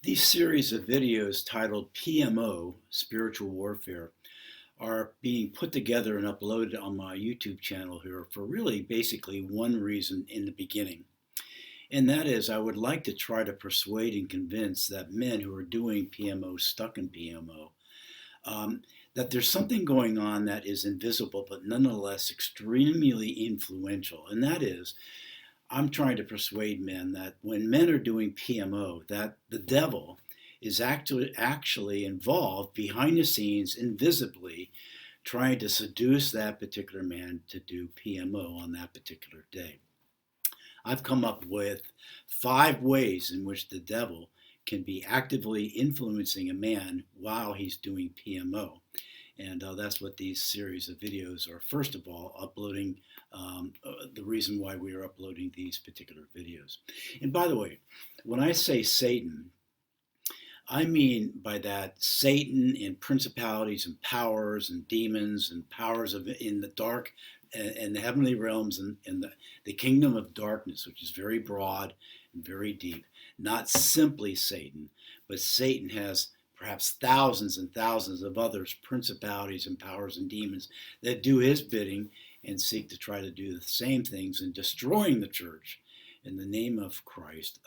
These series of videos titled PMO, Spiritual Warfare, are being put together and uploaded on my YouTube channel here for really basically one reason in the beginning. And that is, I would like to try to persuade and convince that men who are doing PMO, stuck in PMO, that there's something going on that is invisible but nonetheless extremely influential. And that is, I'm trying to persuade men that when men are doing PMO, that the devil is actually involved behind the scenes, invisibly, trying to seduce that particular man to do PMO on that particular day. I've come up with 5 ways in which the devil can be actively influencing a man while he's doing PMO. And that's what these series of videos are. First of all, uploading the reason why we are uploading these particular videos. And by the way, when I say Satan, I mean by that Satan and principalities and powers and demons and powers in the dark and the heavenly realms and the kingdom of darkness, which is very broad and very deep. Not simply Satan, but Satan has perhaps thousands and thousands of others, principalities and powers and demons that do his bidding and seek to try to do the same things in destroying the church in the name of Christ,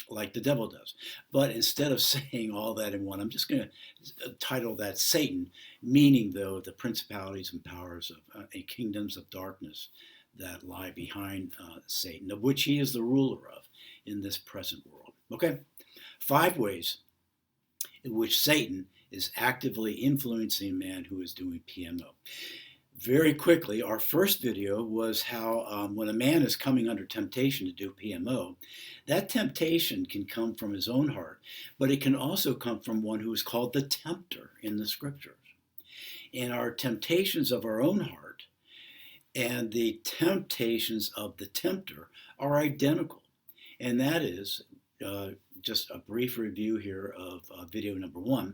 like the devil does. But instead of saying all that in one, I'm just going to title that Satan, meaning, though, the principalities and powers of kingdoms of darkness that lie behind Satan, of which he is the ruler of in this present world. Okay? 5 ways in which Satan is actively influencing man who is doing PMO. Very quickly, our first video was how when a man is coming under temptation to do PMO, that temptation can come from his own heart, but it can also come from one who is called the tempter in the scriptures. And our temptations of our own heart and the temptations of the tempter are identical. And that is just a brief review here of video number 1.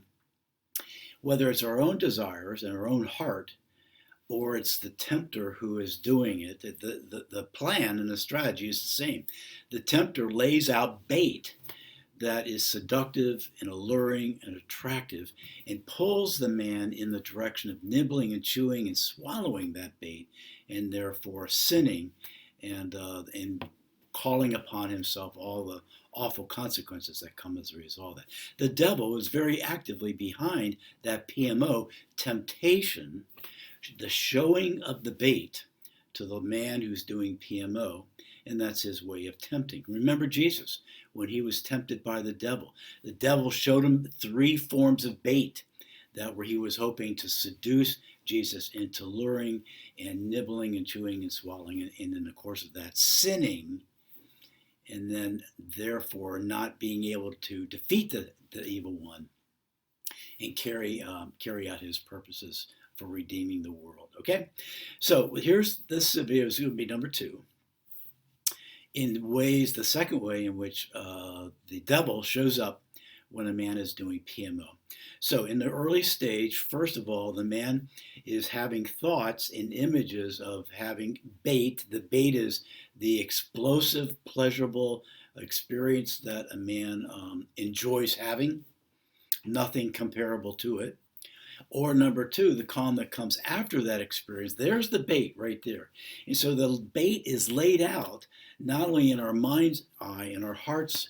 Whether it's our own desires and our own heart, or it's the tempter who is doing it, the plan and the strategy is the same. The tempter lays out bait that is seductive and alluring and attractive and pulls the man in the direction of nibbling and chewing and swallowing that bait, and therefore sinning and calling upon himself all the awful consequences that come as a result of that. The devil is very actively behind that PMO temptation, the showing of the bait to the man who's doing PMO, and that's his way of tempting. Remember Jesus, when he was tempted by the devil showed him 3 forms of bait that where he was hoping to seduce Jesus into luring and nibbling and chewing and swallowing, and in the course of that, sinning, and then therefore not being able to defeat the evil one and carry out his purposes for redeeming the world. Okay, so here's this video is going to be number 2. In ways, the second way in which the devil shows up when a man is doing PMO. So in the early stage, first of all, the man is having thoughts and images of having bait. The bait is the explosive, pleasurable experience that a man enjoys having. Nothing comparable to it. Or number 2, the calm that comes after that experience. There's the bait right there. And so the bait is laid out not only in our mind's eye and our heart's,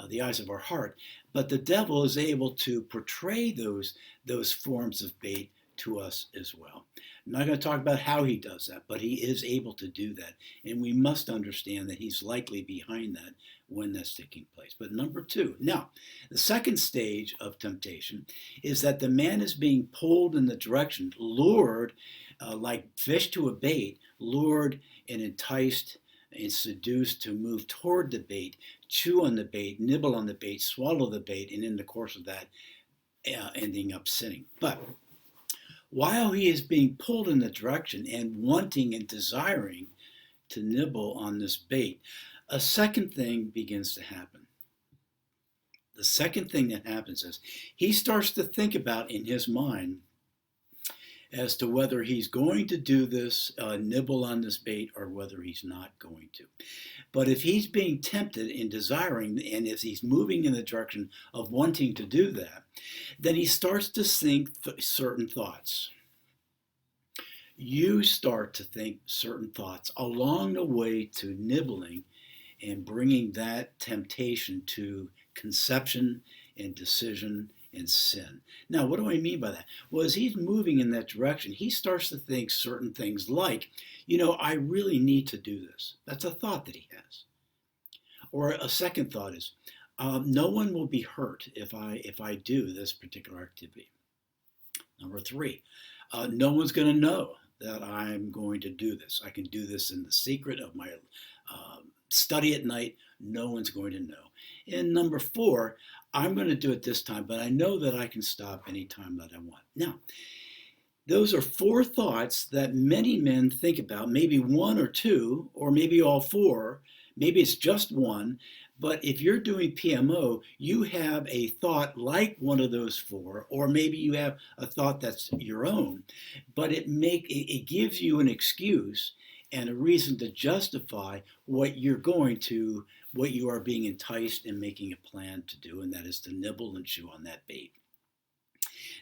the eyes of our heart, but the devil is able to portray those forms of bait to us as well. I'm not going to talk about how he does that, but he is able to do that. And we must understand that he's likely behind that when that's taking place. But number 2, now, the second stage of temptation is that the man is being pulled in the direction, lured like fish to a bait, lured and enticed and seduced to move toward the bait, chew on the bait, nibble on the bait, swallow the bait, and in the course of that, ending up sinning. But while he is being pulled in the direction and wanting and desiring to nibble on this bait, a second thing begins to happen. The second thing that happens is he starts to think about in his mind as to whether he's going to do this, nibble on this bait, or whether he's not going to. But if he's being tempted and desiring, and if he's moving in the direction of wanting to do that, then he starts to think certain thoughts. You start to think certain thoughts along the way to nibbling and bringing that temptation to conception and decision and sin. Now, what do I mean by that? Well, as he's moving in that direction, he starts to think certain things like, I really need to do this. That's a thought that he has. Or a second thought is, no one will be hurt if I do this particular activity. Number three, no one's going to know that I'm going to do this. I can do this in the secret of my study at night. No one's going to know. And number four, I'm going to do it this time, but I know that I can stop anytime that I want. Now, those are four thoughts that many men think about, maybe one or two, or maybe all four. Maybe it's just one. But if you're doing PMO, you have a thought like one of those four, or maybe you have a thought that's your own, but it gives you an excuse and a reason to justify what you are being enticed and making a plan to do, and that is to nibble and chew on that bait.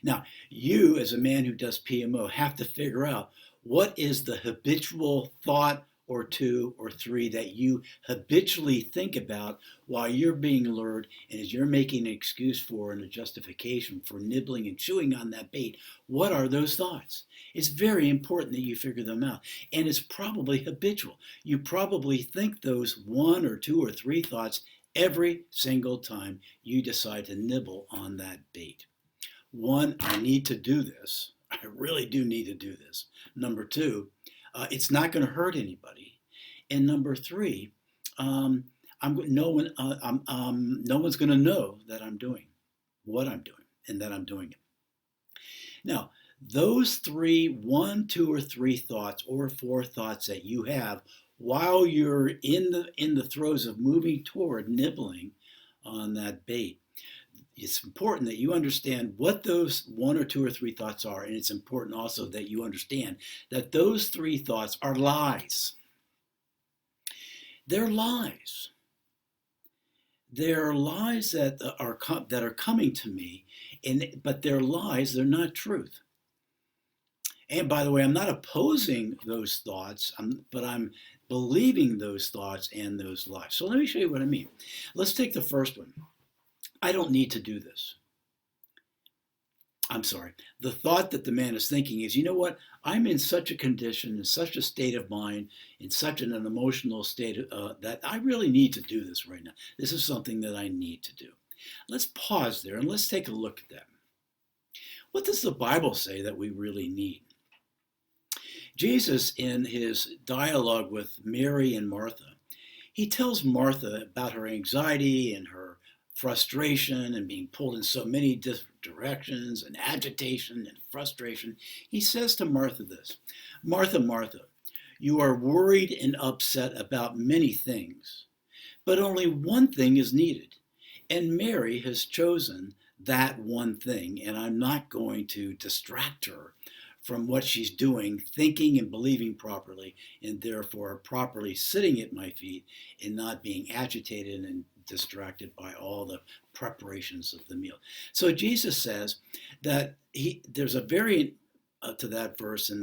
Now, you as a man who does PMO have to figure out what is the habitual thought or two or three that you habitually think about while you're being lured, and as you're making an excuse for and a justification for nibbling and chewing on that bait. What are those thoughts? It's very important that you figure them out, and it's probably habitual. You probably think those one or two or three thoughts every single time you decide to nibble on that bait. One, I need to do this. I really do need to do this. Number two, it's not going to hurt anybody. And number three, no one's going to know that I'm doing what I'm doing and that I'm doing it. Now, those one, two, or three thoughts or four thoughts that you have while you're in the throes of moving toward nibbling on that bait, it's important that you understand what those one or two or three thoughts are, and it's important also that you understand that those three thoughts are lies. They're lies. They're lies that are coming to me, but they're lies. They're not truth. And by the way, I'm not opposing those thoughts, but I'm believing those thoughts and those lies. So let me show you what I mean. Let's take the first one. I don't need to do this. I'm sorry. The thought that the man is thinking is, you know what? I'm in such a condition, in such a state of mind, in such an emotional state that I really need to do this right now. This is something that I need to do. Let's pause there and let's take a look at that. What does the Bible say that we really need? Jesus, in his dialogue with Mary and Martha, he tells Martha about her anxiety and her frustration and being pulled in so many different directions and agitation and frustration. He says to Martha this, Martha, Martha, you are worried and upset about many things, but only one thing is needed. And Mary has chosen that one thing, and I'm not going to distract her from what she's doing, thinking and believing properly, and therefore properly sitting at my feet and not being agitated and distracted by all the preparations of the meal. So Jesus says that there's a variant to that verse in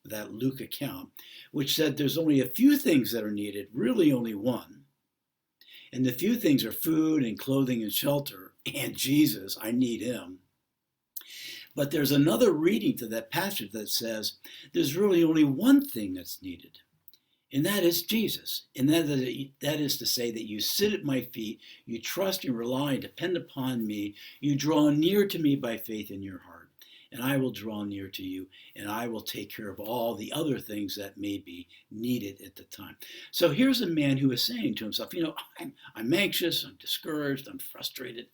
that Luke account, which said there's only a few things that are needed, really only one. And the few things are food and clothing and shelter, and Jesus, I need him. But there's another reading to that passage that says there's really only one thing that's needed, and that is Jesus. And that is to say that you sit at my feet, you trust and rely and depend upon me, you draw near to me by faith in your heart, and I will draw near to you, and I will take care of all the other things that may be needed at the time. So here's a man who is saying to himself, I'm anxious, I'm discouraged, I'm frustrated,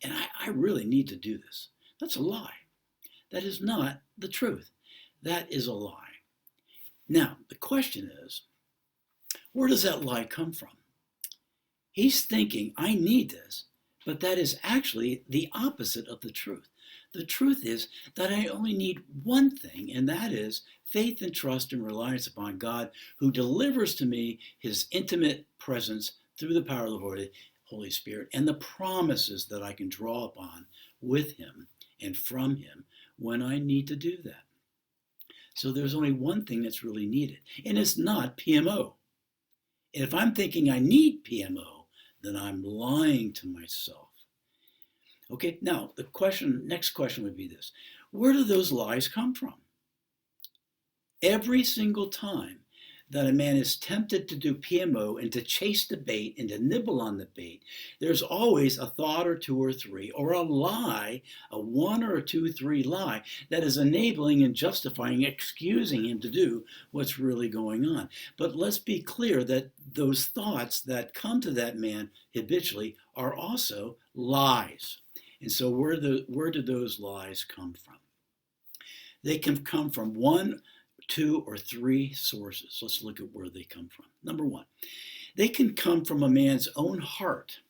and I really need to do this. That's a lie. That is not the truth. That is a lie. Now, the question is, where does that lie come from? He's thinking, I need this, but that is actually the opposite of the truth. The truth is that I only need one thing, and that is faith and trust and reliance upon God, who delivers to me his intimate presence through the power of the Holy Spirit and the promises that I can draw upon with him and from him when I need to do that. So there's only one thing that's really needed, and it's not PMO. And if I'm thinking I need PMO, then I'm lying to myself. Okay, now next question would be this. Where do those lies come from? Every single time that a man is tempted to do PMO and to chase the bait and to nibble on the bait, there's always a thought or two or three, or a lie, a one or a two, three lie that is enabling and justifying, excusing him to do what's really going on. But let's be clear that those thoughts that come to that man habitually are also lies. And so where do those lies come from? They can come from one, two, or three sources. Let's look at where they come from. Number one, they can come from a man's own heart.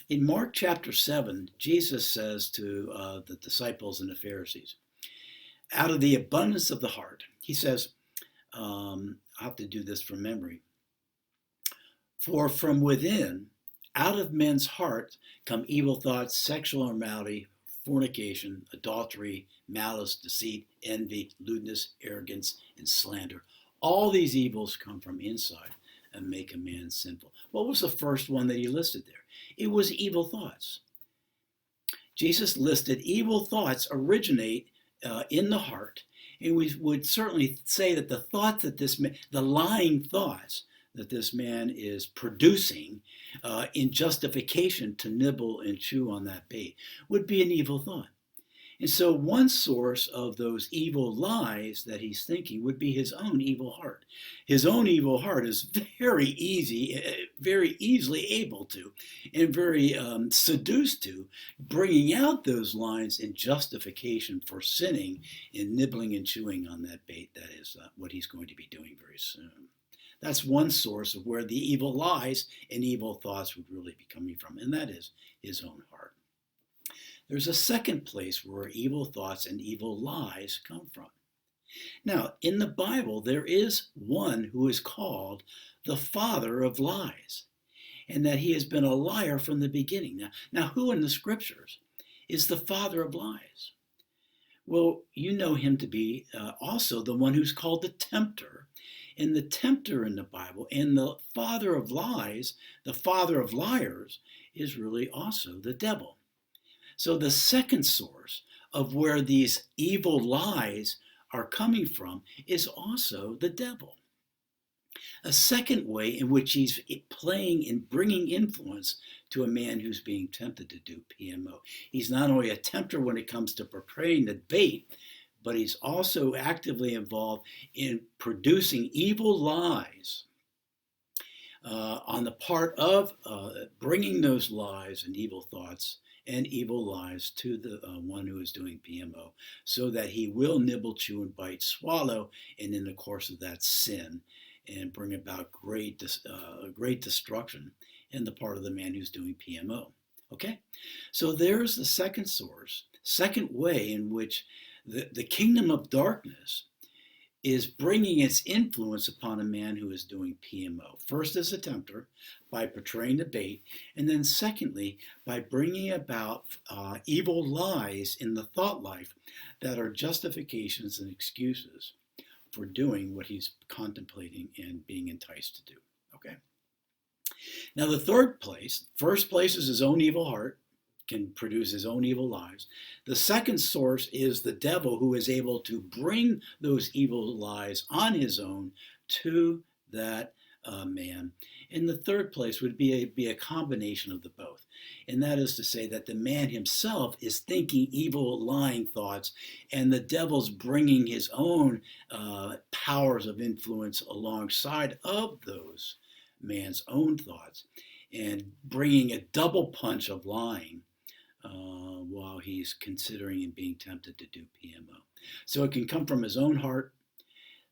In Mark chapter 7, Jesus says to the disciples and the Pharisees, out of the abundance of the heart, he says, I'll have to do this from memory, for from within, out of men's hearts come evil thoughts, sexual immorality, fornication, adultery, malice, deceit, envy, lewdness, arrogance, and slander. All these evils come from inside and make a man sinful. What was the first one that he listed there? It was evil thoughts. Jesus listed evil thoughts originate in the heart, and we would certainly say that the thought that the lying thoughts that this man is producing in justification to nibble and chew on that bait would be an evil thought. And so one source of those evil lies that he's thinking would be his own evil heart. His own evil heart is very easily able to, and very seduced to, bringing out those lines in justification for sinning and nibbling and chewing on that bait. That is what he's going to be doing very soon. That's one source of where the evil lies and evil thoughts would really be coming from, and that is his own heart. There's a second place where evil thoughts and evil lies come from. Now, in the Bible, there is one who is called the father of lies, and that he has been a liar from the beginning. Now who in the scriptures is the father of lies? Well, you know him to be also the one who's called the tempter. And the tempter in the Bible and the father of lies, the father of liars, is really also the devil. So the second source of where these evil lies are coming from is also the devil. A second way in which he's playing and bringing influence to a man who's being tempted to do PMO. He's not only a tempter when it comes to preparing the bait, but he's also actively involved in producing evil lies on the part of bringing those lies and evil thoughts and evil lies to the one who is doing PMO, so that he will nibble, chew, and bite, swallow, and in the course of that sin, and bring about great destruction in the part of the man who's doing PMO. Okay? So there's the second source, second way in which the kingdom of darkness is bringing its influence upon a man who is doing PMO. First as a tempter, by portraying the bait, and then secondly, by bringing about evil lies in the thought life that are justifications and excuses for doing what he's contemplating and being enticed to do. Okay? Now the third place, first place is his own evil heart, can produce his own evil lies. The second source is the devil, who is able to bring those evil lies on his own to that man. And the third place would be a combination of the both. And that is to say that the man himself is thinking evil, lying thoughts, and the devil's bringing his own powers of influence alongside of those man's own thoughts, and bringing a double punch of lying while he's considering and being tempted to do PMO. So it can come from his own heart,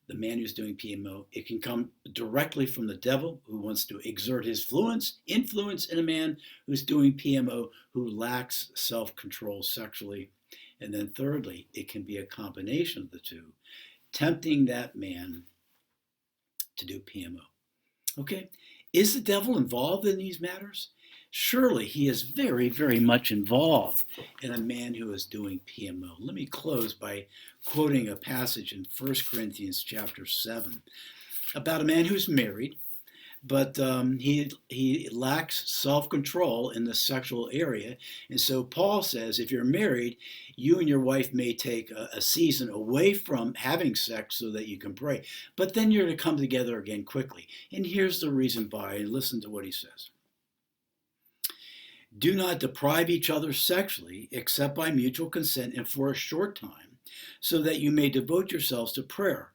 the man who's doing PMO. It can come directly from the devil, who wants to exert his influence in a man who's doing PMO, who lacks self-control sexually. And then thirdly, it can be a combination of the two, tempting that man to do PMO. Okay? Is the devil involved in these matters? Surely he is very, very much involved in a man who is doing PMO. Let me close by quoting a passage in 1 Corinthians chapter 7 about a man who's married, but he lacks self-control in the sexual area. And so Paul says, if you're married, you and your wife may take a season away from having sex so that you can pray, but then you're to come together again quickly. And here's the reason why, and listen to what he says. Do not deprive each other sexually except by mutual consent and for a short time, so that you may devote yourselves to prayer.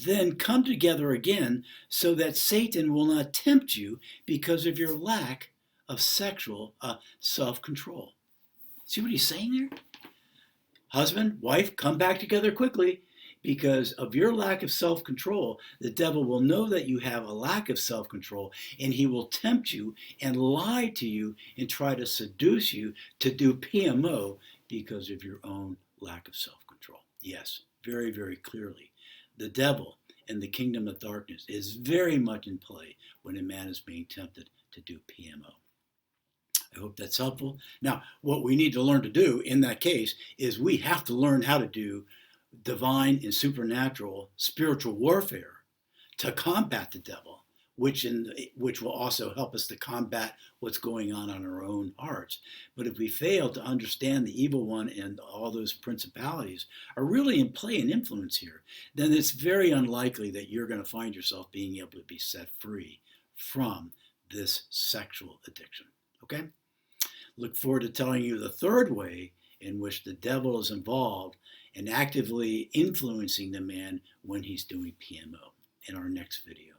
Then come together again so that Satan will not tempt you because of your lack of sexual self-control. See what he's saying there? Husband, wife, come back together quickly. Because of your lack of self-control, the devil will know that you have a lack of self-control, and he will tempt you and lie to you and try to seduce you to do PMO because of your own lack of self-control. Yes, very, very clearly. The devil and the kingdom of darkness is very much in play when a man is being tempted to do PMO. I hope that's helpful. Now, what we need to learn to do in that case is we have to learn how to do divine and supernatural spiritual warfare to combat the devil, which will also help us to combat what's going on in our own hearts. But if we fail to understand the evil one and all those principalities are really in play and influence here, then it's very unlikely that you're going to find yourself being able to be set free from this sexual addiction. Okay? Look forward to telling you the third way in which the devil is involved and actively influencing the man when he's doing PMO in our next video.